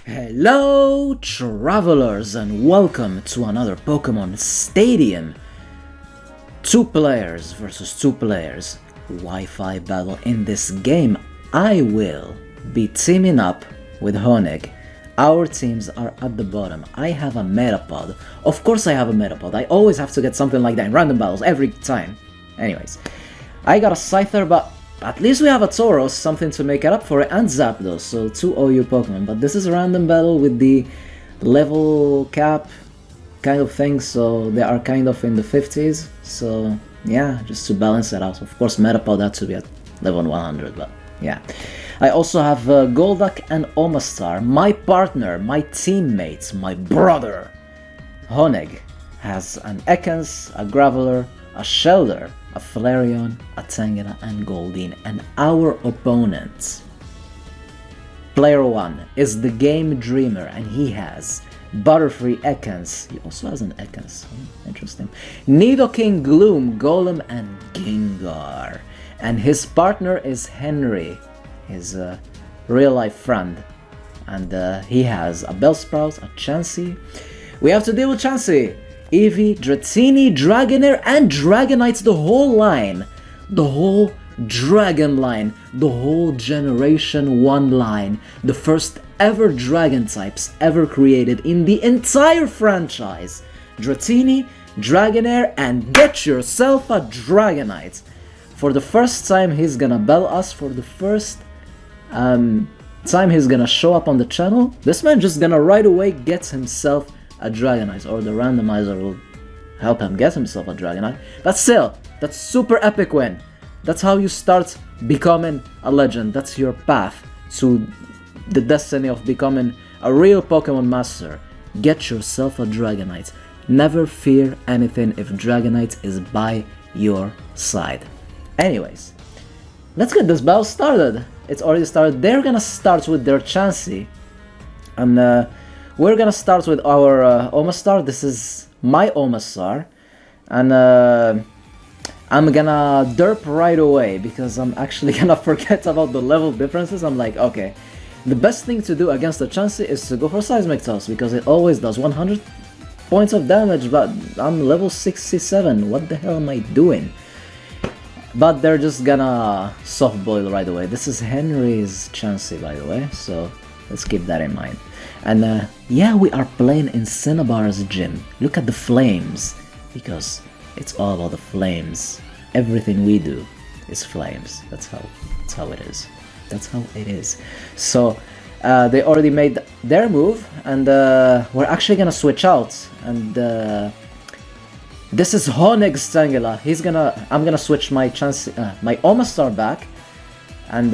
Hello travelers and welcome to another Pokemon Stadium. 2 players versus 2 players Wi-Fi battle. In this game I will be teaming up with Honig. Our teams are at the bottom. I have a Metapod. Of course I have a Metapod. I always have to get something like that in random battles every time. Anyways, I got a Scyther, but at least we have a Tauros, something to make it up for it, and Zapdos, so 2 OU Pokemon. But this is a random battle with the level cap kind of thing, so they are kind of in the 50s. So yeah, just to balance it out. Of course Metapod had to be at level 100, but yeah. I also have Golduck and Omastar. My partner, my teammate, my brother, Honig, has an Ekans, a Graveler, a Shellder, a Flareon, a Tangela, and Goldeen. And our opponent, player 1, is TheGameDreamer, and he has Butterfree, Ekans. He also has an Ekans. Interesting. Nidoking, Gloom, Golem, and Gengar. And his partner is Henry, his real-life friend. And he has a Bellsprout, a Chansey. We have to deal with Chansey. Eevee, Dratini, Dragonair, and Dragonite, the whole line. The whole Dragon line. The whole Generation 1 line. The first ever Dragon types ever created in the entire franchise. Dratini, Dragonair, and get yourself a Dragonite. For the first time he's gonna bell us, for the first time he's gonna show up on the channel, this man just gonna right away get himself a Dragonite, or the randomizer will help him get himself a Dragonite. But still, that's super epic win. That's how you start becoming a legend. That's your path to the destiny of becoming a real Pokemon master. Get yourself a Dragonite. Never fear anything if Dragonite is by your side. Anyways, let's get this battle started. It's already started. They're gonna start with their Chansey, and we're gonna start with our Omastar. This is my Omastar, and I'm gonna derp right away because I'm actually gonna forget about the level differences. I'm like, okay, the best thing to do against the Chansey is to go for Seismic Toss because it always does 100 points of damage, but I'm level 67. What the hell am I doing? But they're just gonna soft boil right away. This is Henry's Chansey, by the way, so let's keep that in mind. And yeah, we are playing in Cinnabar's gym. Look at the flames, because it's all about the flames. Everything we do is flames. That's how it is. That's how it is. So they already made their move, and we're actually gonna switch out. And this is Honig's Tangela. I'm gonna switch my my Omastar back, and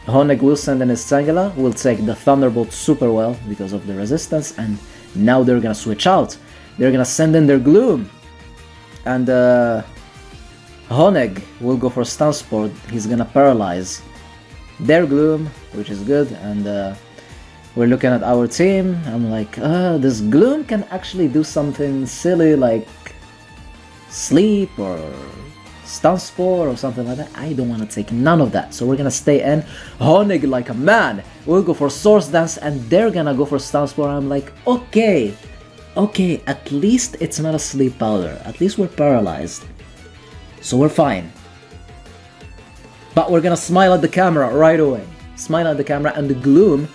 Honig will send in his Tangela, will take the Thunderbolt super well because of the resistance, and now they're gonna switch out. They're gonna send in their Gloom, and Honig will go for Stun Sport. He's gonna paralyze their Gloom, which is good, and we're looking at our team. I'm like, this Gloom can actually do something silly like sleep or Stun Spore or something like that. I don't want to take none of that, so we're gonna stay in. Honig, like a man, will go for Source Dance, and they're gonna go for Stun Spore. I'm like, okay, at least it's not a sleep powder. At least we're paralyzed, so we're fine. But we're gonna smile at the camera right away. Smile at the camera, and the Gloom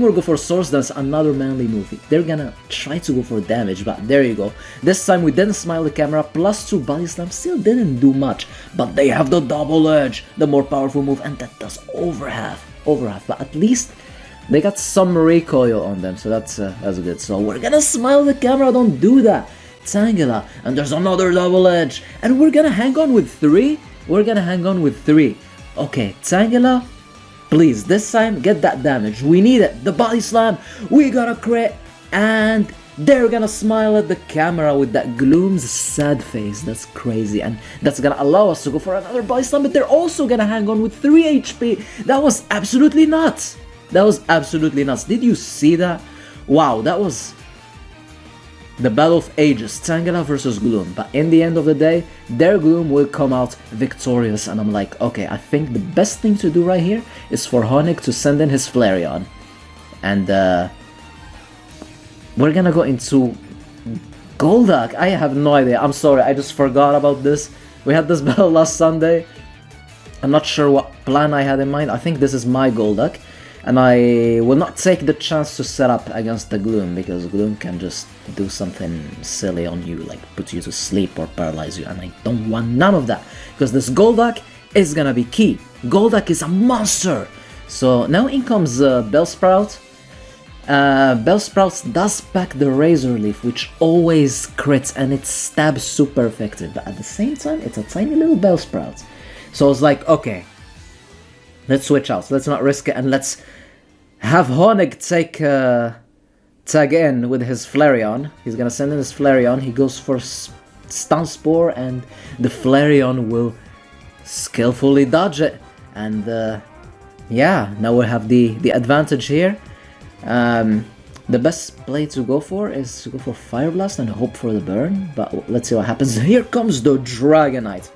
will go for Source Dance, another manly move. They're gonna try to go for damage, but there you go. This time we didn't smile the camera, +2 Body Slam still didn't do much, but they have the Double Edge, the more powerful move, and that does over half, but at least they got some recoil on them, so that's good. So we're gonna smile the camera, don't do that. Tangela, and there's another Double Edge, and we're gonna hang on with 3. Okay, Tangela, please, this time, get that damage. We need it. The Body Slam. We got a crit. And they're gonna smile at the camera with that Gloom's sad face. That's crazy. And that's gonna allow us to go for another Body Slam. But they're also gonna hang on with 3 HP. That was absolutely nuts. Did you see that? Wow, that was the battle of ages, Tangela versus Gloom. But in the end of the day, their Gloom will come out victorious, and I'm like, okay, I think the best thing to do right here is for Honig to send in his Flareon. And we're gonna go into Golduck. I have no idea. I'm sorry, I just forgot about this. We had this battle last Sunday. I'm not sure what plan I had in mind. I think this is my Golduck. And I will not take the chance to set up against the Gloom, because Gloom can just do something silly on you, like put you to sleep or paralyze you, and I don't want none of that, because this Golduck is gonna be key. Golduck is a monster! So now in comes Bellsprout. Bellsprout does pack the Razor Leaf, which always crits, and it stabs super effective, but at the same time, it's a tiny little Bellsprout. So I was like, okay, let's switch out, let's not risk it, and let's have Honig tag in with his Flareon. He's gonna send in his Flareon, he goes for Stun Spore, and the Flareon will skillfully dodge it. And yeah, now we have the advantage here. The best play to go for is to go for Fire Blast and hope for the burn, but let's see what happens. Here comes the Dragonite.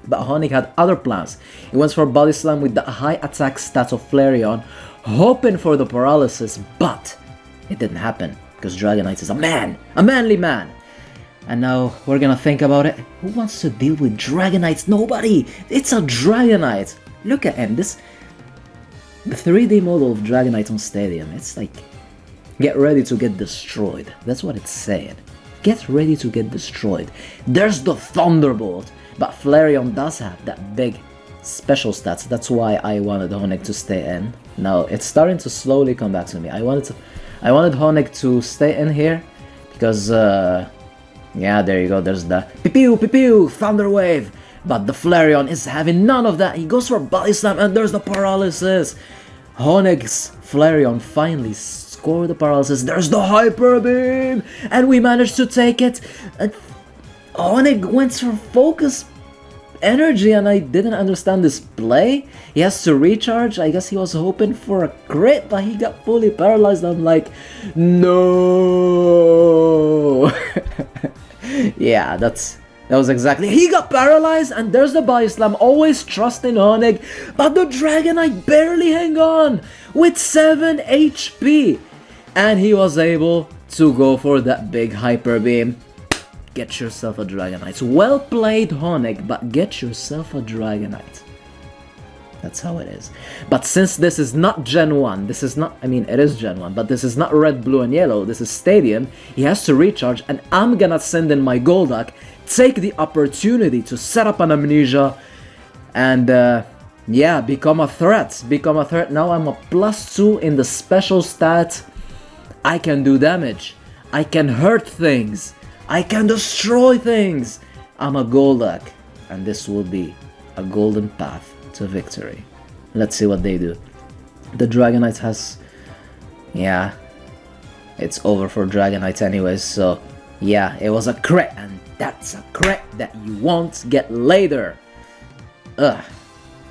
But Honig had other plans. He went for Body Slam with the high attack stats of Flareon, hoping for the paralysis, but it didn't happen, because Dragonite is a manly man. And now we're gonna think about it. Who wants to deal with Dragonites? Nobody! It's a Dragonite! Look at him, the 3D model of Dragonite on Stadium, it's like, get ready to get destroyed. That's what it's saying. Get ready to get destroyed. There's the Thunderbolt! But Flareon does have that big special stats, that's why I wanted Honig to stay in. Now it's starting to slowly come back to me. I wanted Honig to stay in here, because yeah, there you go, there's the pew Thunder Wave. But the Flareon is having none of that. He goes for Body Slam and there's the paralysis. Honig's Flareon finally scored the paralysis. There's the Hyper Beam, and we managed to take it. Honig went for Focus Energy, and I didn't understand this play. He has to recharge. I guess he was hoping for a crit, but he got fully paralyzed. I'm like, no. Yeah, that was exactly. He got paralyzed, and there's the Body Slam. Always trusting Honig, but the Dragonite barely hang on with 7 HP, and he was able to go for that big Hyper Beam. Get yourself a Dragonite. Well played, Honig, but get yourself a Dragonite. That's how it is. But since this is not Gen 1, this is not, I mean, it is Gen 1, but this is not Red, Blue, and Yellow, this is Stadium, he has to recharge, and I'm gonna send in my Golduck, take the opportunity to set up an Amnesia, and yeah, become a threat. Now I'm a +2 in the special stat. I can do damage. I can hurt things. I can destroy things! I'm a Golduck, and this will be a golden path to victory. Let's see what they do. The Dragonite has... yeah, it's over for Dragonite anyways, so yeah, it was a crit, and that's a crit that you won't get later. Ugh.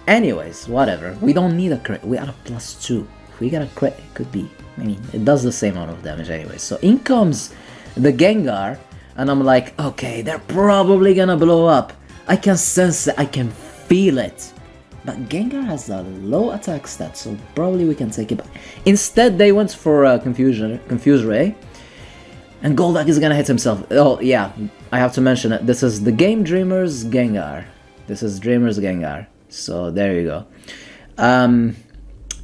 Anyways, whatever, we don't need a crit, we are a +2. If we get a crit, it could be, I mean, it does the same amount of damage anyways. So in comes the Gengar, and I'm like, okay, they're probably gonna blow up. I can sense it, I can feel it. But Gengar has a low attack stat, so probably we can take it back. Instead, they went for Confuse Ray. And Golduck is gonna hit himself. Oh, yeah, I have to mention it. This is the TheGameDreamer's Gengar. This is Dreamer's Gengar. So, there you go.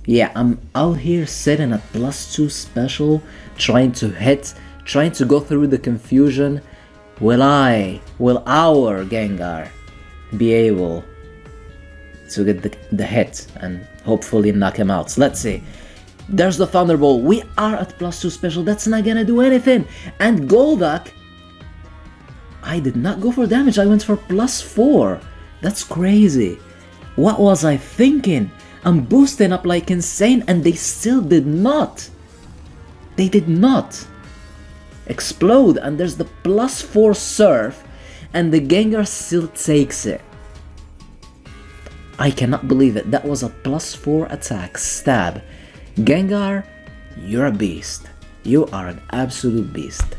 Yeah, I'm out here sitting at +2 special, trying to hit, trying to go through the confusion. Will our Gengar be able to get the hit and hopefully knock him out? So let's see. There's the Thunderbolt. We are at +2 special. That's not gonna do anything. And Golduck, I did not go for damage. I went for +4. That's crazy. What was I thinking? I'm boosting up like insane, and they still did not. They did not explode, and there's the +4 Surf, and the Gengar still takes it. I cannot believe it. That was a +4 attack stab. Gengar, you're a beast. You are an absolute beast.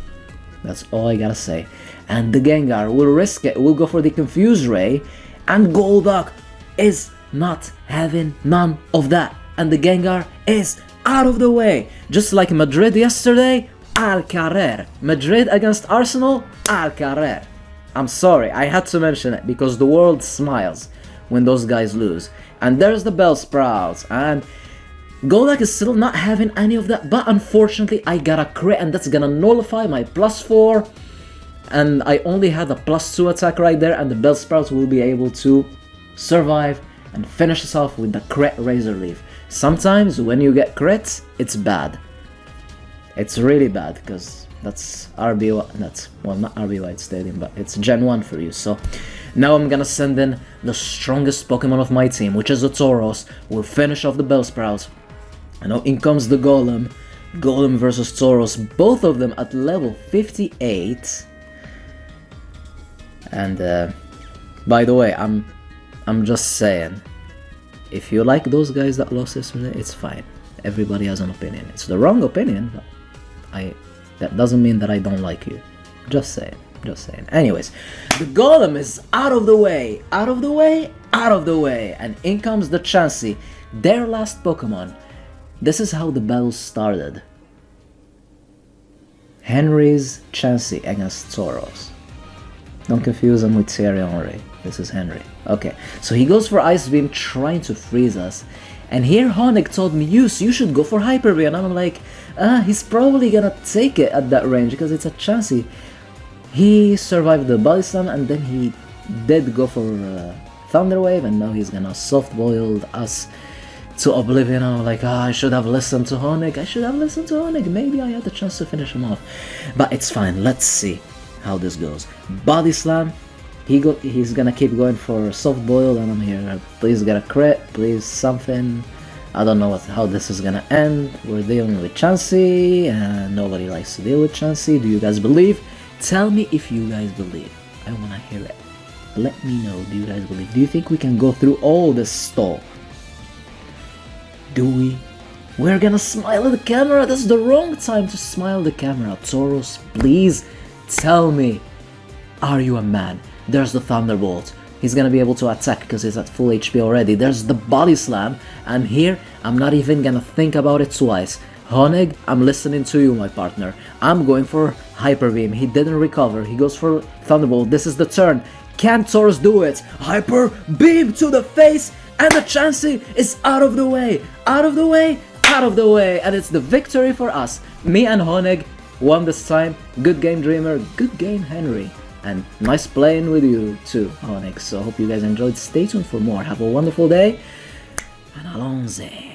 That's all I gotta say. And the Gengar will risk it. We'll go for the Confuse Ray, and Golduck is not having none of that. And the Gengar is out of the way. Just like Madrid yesterday, al carrer. Madrid against Arsenal, al carrer. I'm sorry, I had to mention it because the world smiles when those guys lose. And there's the Bellsprouts, and Golduck is still not having any of that, but unfortunately I got a crit and that's gonna nullify my +4, and I only had a +2 attack right there, and the Bellsprouts will be able to survive and finish us off with the crit Razor Leaf. Sometimes when you get crits, it's bad. It's really bad, because that's RB, that's, well, not RB White Stadium, but it's Gen 1 for you. So now I'm gonna send in the strongest Pokemon of my team, which is a Tauros. We'll finish off the Bellsprouts. And now in comes the Golem. Golem versus Tauros, both of them at level 58. And by the way, I'm just saying, if you like those guys that lost yesterday, it's fine. Everybody has an opinion. It's the wrong opinion, but that doesn't mean that I don't like you. Just saying. Just saying. Anyways, the Golem is out of the way, out of the way, out of the way, and in comes the Chansey, their last Pokemon. This is how the battle started. Henry's Chansey against Tauros. Don't confuse him with Thierry Henry. This is Henry. Okay, so he goes for Ice Beam, trying to freeze us. And here Honig told me, you should go for Hyper Beam. And I'm like, he's probably gonna take it at that range because it's a Chansey. He survived the Body Slam, and then he did go for Thunder Wave, and now he's gonna soft boiled us to oblivion. I'm like, I should have listened to Honig. I should have listened to Honig. Maybe I had the chance to finish him off. But it's fine. Let's see how this goes. Body Slam. He's gonna keep going for soft boiled, and I'm here. Please get a crit. Please something. I don't know how this is gonna end. We're dealing with Chansey, and nobody likes to deal with Chansey. Do you guys believe? Tell me if you guys believe. I wanna hear it. Let me know. Do you guys believe? Do you think we can go through all this stall? Do we? We're gonna smile at the camera. That's the wrong time to smile at the camera. Tauros, please tell me. Are you a man? There's the Thunderbolt. He's gonna be able to attack because he's at full HP already. There's the Body Slam. And here, I'm not even gonna think about it twice. Honig, I'm listening to you, my partner. I'm going for Hyper Beam. He didn't recover. He goes for Thunderbolt. This is the turn. Can Tauros do it? Hyper Beam to the face, and the Chansey is out of the way. Out of the way, out of the way. And it's the victory for us. Me and Honig won this time. Good game, Dreamer. Good game, Henry. And nice playing with you too, Honig. So I hope you guys enjoyed. Stay tuned for more. Have a wonderful day. And allons-y.